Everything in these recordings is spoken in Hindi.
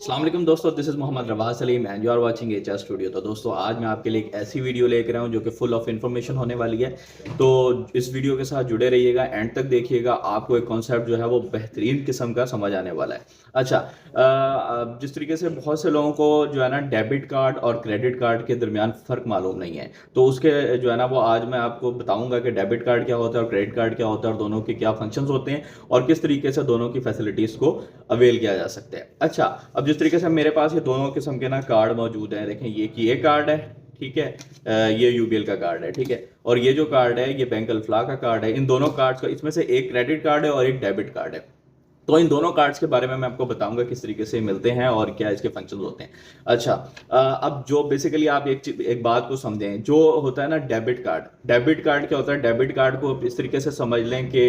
अस्सलाम वालेकुम दोस्तों, this is Mohammad Rawaz Salim and you are watching HR studio. तो दोस्तों आज मैं आपके लिए एक ऐसी वीडियो लेकर आया हूँ जो कि फुल ऑफ इन्फॉर्मेशन होने वाली है। तो इस वीडियो के साथ जुड़े रहिएगा, एंड तक देखिएगा, आपको एक कॉन्सेप्ट जो है वो बेहतरीन किस्म का समझ आने वाला है। अच्छा, जिस तरीके से बहुत से लोगों को जो है ना डेबिट कार्ड और क्रेडिट कार्ड के दरमियान फ़र्क मालूम नहीं है, तो उसके जो है ना वो आज मैं आपको बताऊंगा कि डेबिट कार्ड क्या होता है और क्रेडिट कार्ड क्या होता है और दोनों के क्या फंक्शंस होते हैं और किस तरीके से दोनों की फैसिलिटीज़ को अवेल किया जा सकता है। अच्छा, अब जिस तरीके से मेरे पास ये दोनों किस्म के ना कार्ड मौजूद हैं, देखें ये कार्ड है, ठीक है। ये यूबीएल का कार्ड है, ठीक है। और ये जो कार्ड है ये बैंक अल्फला का कार्ड है। इन दोनों कार्ड्स का, इसमें से एक क्रेडिट कार्ड है और एक डेबिट कार्ड है। तो इन दोनों कार्ड्स के बारे में मैं आपको बताऊंगा किस तरीके से मिलते हैं और क्या इसके फंक्शंस होते हैं। अच्छा, अब जो बेसिकली आप एक बात को समझें, जो होता है ना डेबिट कार्ड क्या होता है। डेबिट कार्ड को इस तरीके से समझ लें कि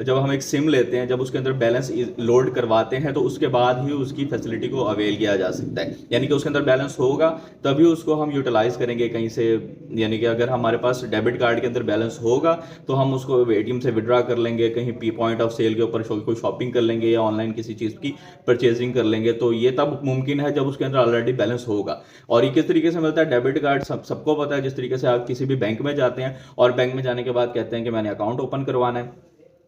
जब हम एक सिम लेते हैं, जब उसके अंदर बैलेंस लोड करवाते हैं तो उसके बाद ही उसकी फैसिलिटी को अवेल किया जा सकता है। यानी कि उसके अंदर बैलेंस होगा तभी उसको हम यूटिलाइज करेंगे कहीं से। यानी कि अगर हमारे पास डेबिट कार्ड के अंदर बैलेंस होगा तो हम उसको एटीएम से विड्रॉ कर लेंगे, कहीं पॉइंट ऑफ सेल के ऊपर कोई शॉपिंग कर लेंगे या ऑनलाइन किसी चीज़ की परचेजिंग कर लेंगे। तो ये तब मुमकिन है जब उसके अंदर ऑलरेडी बैलेंस होगा। और ये किस तरीके से मिलता है डेबिट कार्ड, सबको पता है। जिस तरीके से आप किसी भी बैंक में जाते हैं और बैंक में जाने के बाद कहते हैं कि मैंने अकाउंट ओपन करवाना है,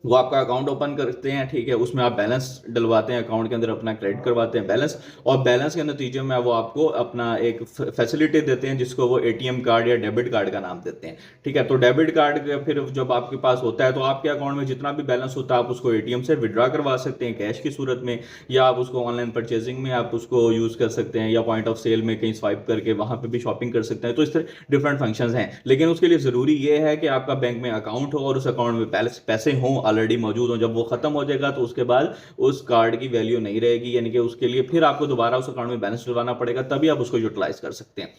वो आपका अकाउंट ओपन करते हैं, ठीक है। उसमें आप बैलेंस डलवाते हैं, अकाउंट के अंदर अपना क्रेडिट करवाते हैं बैलेंस, और बैलेंस के नतीजे में वो आपको अपना एक फैसिलिटी देते हैं जिसको वो एटीएम कार्ड या डेबिट कार्ड का नाम देते हैं, ठीक है। तो डेबिट कार्ड फिर जब आपके पास होता है तो आपके अकाउंट में जितना भी बैलेंस होता है आप उसको एटीएम से विड्रॉ करवा सकते हैं कैश की सूरत में, या आप उसको ऑनलाइन परचेजिंग में आप उसको यूज़ कर सकते हैं, या पॉइंट ऑफ सेल में कहीं स्वाइप करके वहाँ पर भी शॉपिंग कर सकते हैं। तो इस तरह डिफरेंट फंक्शंस हैं, लेकिन उसके लिए ज़रूरी ये है कि आपका बैंक में अकाउंट हो और उस अकाउंट में पैसे हों, ऑलरेडी मौजूद हो। जब वो खत्म हो जाएगा तो उसके बाद उस कार्ड की वैल्यू नहीं रहेगी, यानी कि उसके लिए फिर आपको दोबारा उस अकाउंट में बैलेंस डलवाना पड़ेगा, तभी आप उसको यूटिलाइज कर सकते हैं।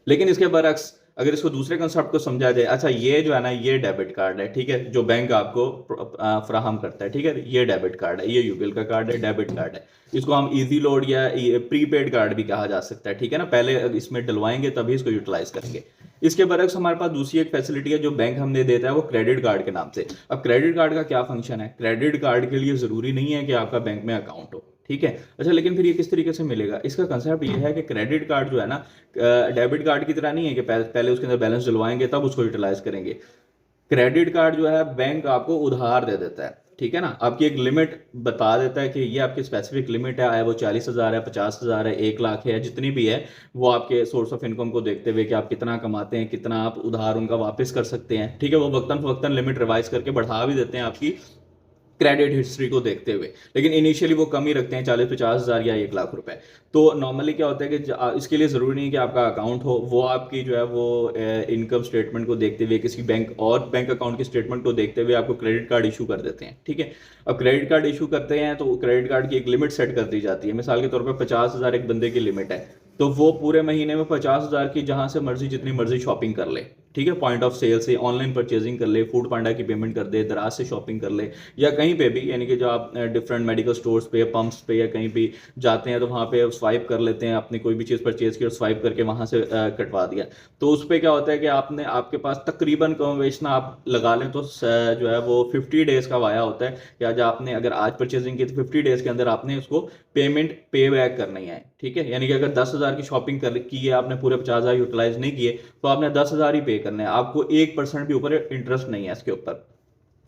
लेकिन इसके बरअक्स अगर इसको दूसरे कंसेप्ट को समझा जाए, अच्छा ये जो है ना ये डेबिट कार्ड है, ठीक है, जो बैंक आपको फ्राहम करता है, ठीक है। ये डेबिट कार्ड है, ये यूबीएल का कार्ड है, डेबिट कार्ड है। इसको हम इजी लोड या प्रीपेड कार्ड भी कहा जा सकता है, ठीक है ना। पहले इसमें डलवाएंगे तभी इसको यूटिलाइज करेंगे। इसके बरक्स हमारे पास दूसरी एक फैसिलिटी है जो बैंक हमने देता है, वो क्रेडिट कार्ड के नाम से। अब क्रेडिट कार्ड का क्या फंक्शन है, क्रेडिट कार्ड के लिए जरूरी नहीं है कि आपका बैंक में अकाउंट हो, ठीक है। अच्छा, लेकिन फिर ये किस तरीके से मिलेगा, इसका कंसेप्ट ये है कि क्रेडिट कार्ड जो है ना डेबिट कार्ड की तरह नहीं है कि पहले उसके अंदर बैलेंस डलवाएंगे तब उसको यूटिलाइज करेंगे। क्रेडिट कार्ड जो है बैंक आपको उधार दे देता है, ठीक है ना। आपकी एक लिमिट बता देता है कि ये आपकी स्पेसिफिक लिमिट है, वो 40,000 है, 50,000 है, 1 लाख है, जितनी भी है। वो आपके सोर्स ऑफ इनकम को देखते हुए कि आप कितना कमाते हैं, कितना आप उधार उनका वापस कर सकते हैं, ठीक है। वो वक्तन फवक्तन लिमिट रिवाइज करके बढ़ा भी देते हैं आपकी क्रेडिट हिस्ट्री को देखते हुए, लेकिन इनिशियली वो कम ही रखते हैं, 40-50,000 या 1 लाख रुपए। तो नॉर्मली क्या होता है कि इसके लिए ज़रूरी नहीं कि आपका अकाउंट हो, वो आपकी जो है वो इनकम स्टेटमेंट को देखते हुए, किसी बैंक अकाउंट की स्टेटमेंट को देखते हुए आपको क्रेडिट कार्ड इशू कर देते हैं, ठीक है। अब क्रेडिट कार्ड इशू करते हैं तो क्रेडिट कार्ड की एक लिमिट सेट कर दी जाती है। मिसाल के तौर पर 50,000 एक बंदे की लिमिट है, तो वो पूरे महीने में 50,000 की जहां से मर्जी जितनी मर्जी शॉपिंग कर ले, ठीक है। पॉइंट ऑफ सेल से ऑनलाइन परचेजिंग कर ले, फूड पांडा की पेमेंट कर दे, दराज से शॉपिंग कर ले, या कहीं पे भी, यानी कि जो आप डिफरेंट मेडिकल स्टोर्स पे, पंप्स पे या कहीं भी जाते हैं तो वहाँ पे स्वाइप कर लेते हैं, अपनी कोई भी चीज़ परचेज की और स्वाइप करके वहाँ से कटवा दिया। तो उस पर क्या होता है कि आपके पास तकरीबन कन्वेशन आप लगा लें तो जो है वो 50 डेज का वाया होता है कि आज आपने अगर आज परचेजिंग की तो 50 डेज के अंदर आपने उसको पेमेंट पे बैक करनी है, ठीक है। यानी कि अगर 10,000 की शॉपिंग की है आपने, पूरे 50,000 यूटिलाइज नहीं किए, तो आपने 10,000 ही पे करने हैं। आपको 1% भी ऊपर इंटरेस्ट नहीं है इसके ऊपर,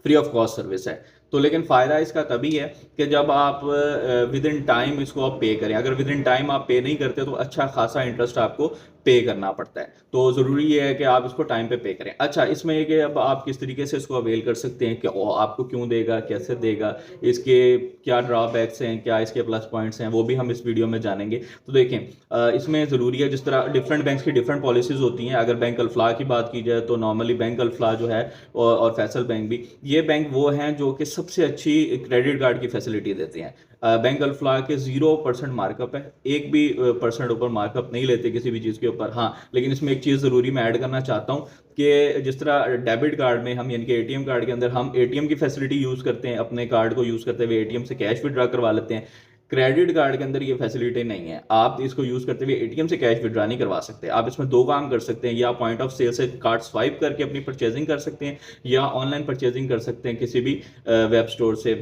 फ्री ऑफ कॉस्ट सर्विस है। तो लेकिन फ़ायदा इसका तभी है कि जब आप विद इन टाइम इसको आप पे करें। अगर विद इन टाइम आप पे नहीं करते तो अच्छा खासा इंटरेस्ट आपको पे करना पड़ता है। तो ज़रूरी ये है कि आप इसको टाइम पे करें। अच्छा, इसमें ये कि अब आप किस तरीके से इसको अवेल कर सकते हैं, कि आपको क्यों देगा, कैसे देगा, इसके क्या ड्रॉबैक्स हैं, क्या इसके प्लस पॉइंट्स हैं, वो भी हम इस वीडियो में जानेंगे। तो देखें, इसमें ज़रूरी है, जिस तरह डिफरेंट बैंक्स की डिफरेंट पॉलिसीज़ होती हैं। अगर बैंक अल्फला की बात की जाए तो नॉर्मली बैंक अल्फला जो है और फैसल बैंक भी, ये बैंक वो हैं जो कि सबसे अच्छी क्रेडिट कार्ड की फैसिलिटी देते हैं। बैंक अल्फला के 0% मार्कअप है, एक भी परसेंट ऊपर मार्कअप नहीं लेते किसी भी चीज़ के ऊपर। हाँ, लेकिन इसमें एक चीज़ ज़रूरी मैं ऐड करना चाहता हूँ कि जिस तरह डेबिट कार्ड में हम, यानी कि एटीएम कार्ड के अंदर हम एटीएम की फैसिलिटी यूज़ करते हैं, अपने कार्ड को यूज़ करते हुए एटीएम से कैश विड्रॉ करवा लेते हैं। क्रेडिट कार्ड के अंदर ये फैसिलिटी नहीं है। आप इसको यूज़ करते हुए एटीएम से कैश विड्रॉ नहीं करवा सकते। आप इसमें दो काम कर सकते हैं, या पॉइंट ऑफ सेल से कार्ड स्वाइप करके अपनी परचेजिंग कर सकते हैं, या ऑनलाइन परचेजिंग कर सकते हैं किसी भी वेब स्टोर से,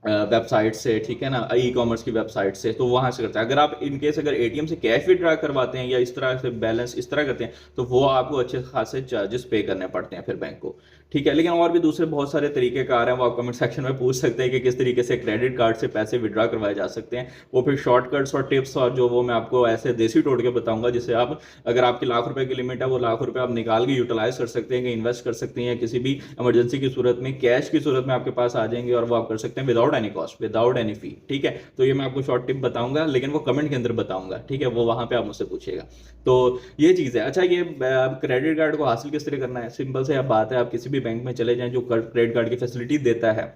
वेबसाइट से, ठीक है ना, ई कॉमर्स की वेबसाइट से, तो वहाँ से करते हैं। अगर आप इनकेस अगर एटीएम से कैश विड्रॉ करवाते हैं या इस तरह से बैलेंस इस तरह करते हैं तो वो आपको अच्छे खासे चार्जेस पे करने पड़ते हैं फिर बैंक को, ठीक है। लेकिन और भी दूसरे बहुत सारे तरीके कार हैं, वो आप कमेंट सेक्शन में पूछ सकते हैं कि किस तरीके से क्रेडिट कार्ड से पैसे विड्रॉ करवाए जा सकते हैं। वो फिर शॉर्टकट्स और टिप्स और जो वो मैं आपको ऐसे देसी टोटके बताऊंगा, जिससे आप अगर आपकी ₹1,00,000 की लिमिट है वो ₹1,00,000 आप निकाल के यूटिलाइज कर सकते हैं, कि इन्वेस्ट कर सकते हैं, किसी भी इमरजेंसी की सूरत में कैश की सूरत में आपके पास आ जाएंगे और वो आप कर सकते हैं without any cost, without any fee, ठीक है। तो ये मैं आपको शॉर्ट टिप बताऊंगा, लेकिन वो कमेंट के अंदर बताऊंगा, ठीक है, वो वहां पे आप मुझसे पूछिएगा। तो ये चीज़ है। अच्छा, ये क्रेडिट कार्ड को हासिल किस तरह करना है, सिंपल से आप बात है, आप किसी भी बैंक में चले जाएं जो क्रेडिट कार्ड की फैसिलिटी देता है,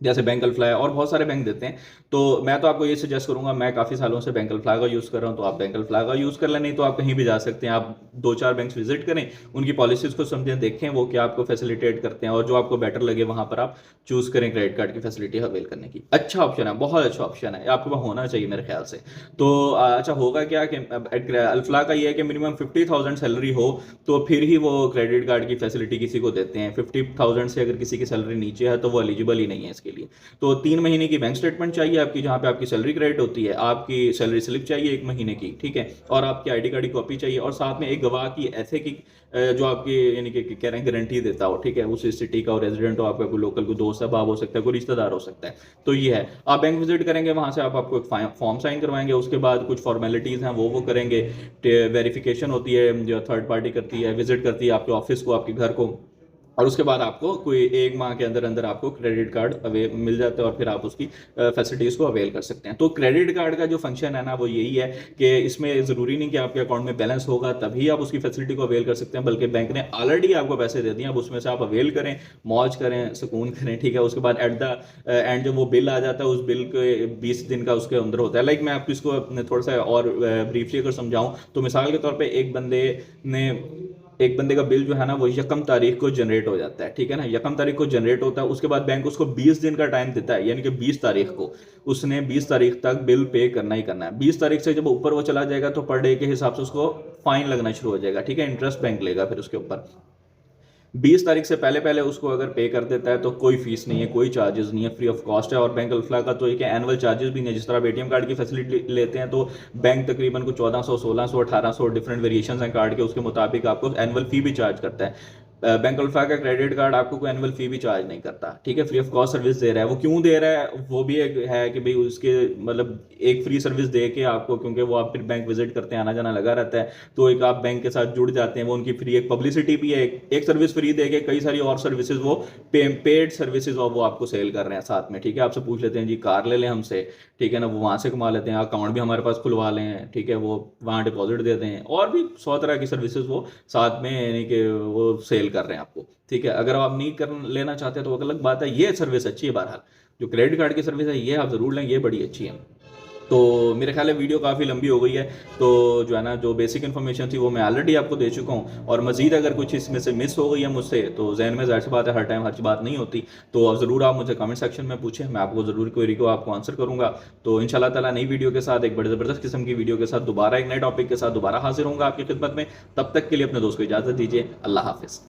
जैसे बैंक अल्फ्लाई और बहुत सारे बैंक देते हैं। तो मैं तो आपको ये सजेस्ट करूंगा, मैं काफ़ी सालों से बैंक अल्फ्लाई का यूज़ कर रहा हूँ, तो आप बैंक अल्फ्लाई का यूज़ कर लें, नहीं तो आप कहीं भी जा सकते हैं, आप 2-4 बैंक विजिट करें, उनकी पॉलिसीज़ को समझें, देखें वो क्या आपको फैसिलिटेट करते हैं, और जो आपको बेटर लगे वहाँ पर आप चूज़ करें क्रेडिट कार्ड की फैसिलिटी अवेल करने की। अच्छा ऑप्शन है, बहुत अच्छा ऑप्शन है, आपके पास होना चाहिए मेरे ख्याल से। तो अच्छा होगा क्या कि अल्फ्ला का ये है कि मिनिमम 50,000 सैलरी हो तो फिर ही वो क्रेडिट कार्ड की फैसिलिटी किसी को देते हैं। 50,000 से अगर किसी की सैलरी नीचे है तो वो एलिजिबल ही नहीं है इसके लिए। तो 3 महीने की बैंक स्टेटमेंट चाहिए आपकी, जहाँ पे आपकी सैलरी क्रेडिट होती है, आपकी सैलरी स्लिप चाहिए 1 महीने की, ठीक है, और आपकी आईडी कार्ड की कॉपी चाहिए, और साथ में एक गवाह की ऐसे की जो आपकी यानी कि कह रहे हैं गारंटी देता हो, ठीक है, उस सिटी का, और रेजिडेंट हो, आपका कोई लोकल कोई दोस्त है, बाप हो सकता है, कोई रिश्तेदार हो सकता है। तो ये है, आप बैंक विजिट करेंगे, वहाँ से आप आपको एक फॉर्म साइन करवाएंगे, उसके बाद कुछ फॉर्मेलिटीज़ हैं वो करेंगे, वेरिफिकेशन होती है जो थर्ड पार्टी करती है, विजिट करती है आपके ऑफिस को, आपके घर को, और उसके बाद आपको कोई 1 माह के अंदर अंदर आपको क्रेडिट कार्ड अवेल मिल जाता है, और फिर आप उसकी फैसिलिटीज़ को अवेल कर सकते हैं। तो क्रेडिट कार्ड का जो फंक्शन है ना वो यही है कि इसमें ज़रूरी नहीं कि आपके अकाउंट में बैलेंस होगा तभी आप उसकी फैसिलिटी को अवेल कर सकते हैं, बल्कि बैंक ने ऑलरेडी आपको पैसे दे दिए, अब उसमें से आप अवेल करें, मौज करें, सुकून करें, ठीक है। उसके बाद एट द एंड जब वो बिल आ जाता है, उस बिल के 20 दिन का उसके अंदर होता है। लाइक मैं आपको इसको थोड़ा सा और ब्रीफली अगर समझाऊँ तो मिसाल के तौर पर एक बंदे का बिल जो है ना वो 1 तारीख को जनरेट हो जाता है, ठीक है ना, 1 तारीख को जनरेट होता है, उसके बाद बैंक उसको 20 दिन का टाइम देता है, यानी कि 20 तारीख को उसने 20 तारीख तक बिल पे करना ही करना है। 20 तारीख से जब ऊपर वो चला जाएगा तो पर डे के हिसाब से उसको फाइन लगना शुरू हो जाएगा, ठीक है, इंटरेस्ट बैंक लेगा फिर उसके ऊपर। 20 तारीख से पहले पहले उसको अगर पे कर देता है तो कोई फीस नहीं है, कोई चार्जेस नहीं है, फ्री ऑफ कॉस्ट है। और बैंक अल्फ्ला का तो एक एनुअल चार्जेस भी नहीं है, जिस तरह आप एटीएम कार्ड की फैसिलिटी लेते हैं तो बैंक तकरीबन कुछ 1400, 1600, 1800 डिफरेंट वेरिएशन हैं कार्ड के, उसके मुताबिक आपको एनुअल फी भी चार्ज करता है। बैंक अल्फा का क्रेडिट कार्ड आपको कोई एनुअल फी भी चार्ज नहीं करता, ठीक है, फ्री ऑफ कॉस्ट सर्विस दे रहा है। वो क्यों दे रहा है, वो भी एक है कि भाई उसके मतलब एक फ्री सर्विस दे के आपको, क्योंकि वो आप फिर बैंक विजिट करते हैं, आना जाना लगा रहता है, तो एक आप बैंक के साथ जुड़ जाते हैं, वो उनकी फ्री एक पब्लिसिटी भी है, एक सर्विस फ्री दे के कई सारी और सर्विसेज वो पेड सर्विसेज वो आपको सेल कर रहे हैं साथ में, ठीक है। आपसे पूछ लेते हैं जी कार ले लें हमसे, ठीक है ना, वो वहाँ से कमा लेते हैं, अकाउंट भी हमारे पास खुलवा लें, ठीक है, वो वहाँ डिपॉजिट देते हैं, और भी 100 तरह की सर्विसेज वो साथ में यानी कि वो सेल कर रहे हैं आपको, ठीक है। अगर आप नहीं कर लेना चाहते तो अलग बात है, ये सर्विस अच्छी है। बहरहाल जो क्रेडिट कार्ड की सर्विस है ये आप ज़रूर लें, ये बड़ी अच्छी है। तो मेरे ख्याल है वीडियो काफ़ी लंबी हो गई है, तो जो है ना जो बेसिक इन्फॉर्मेशन थी वो मैं ऑलरेडी आपको दे चुका हूँ, और मजीद अगर कुछ इसमें से मिस हो गई है मुझसे तो जहन में ज़ाहिर सी बात है हर टाइम हर बात नहीं होती, तो ज़रूर आप मुझे कमेंट सेक्शन में पूछें, मैं आपको ज़रूर क्वेरी को आपको आंसर करूँगा। तो इंशाल्लाह ताला नई वीडियो के साथ, एक बड़े ज़बरदस्त किस्म की वीडियो के साथ दोबारा एक नए टॉपिक के साथ दोबारा हाजिर होंगे आपकी खिदमत में। तब तक के लिए अपने दोस्त को इजाज़त दीजिए। अल्लाह हाफिज़।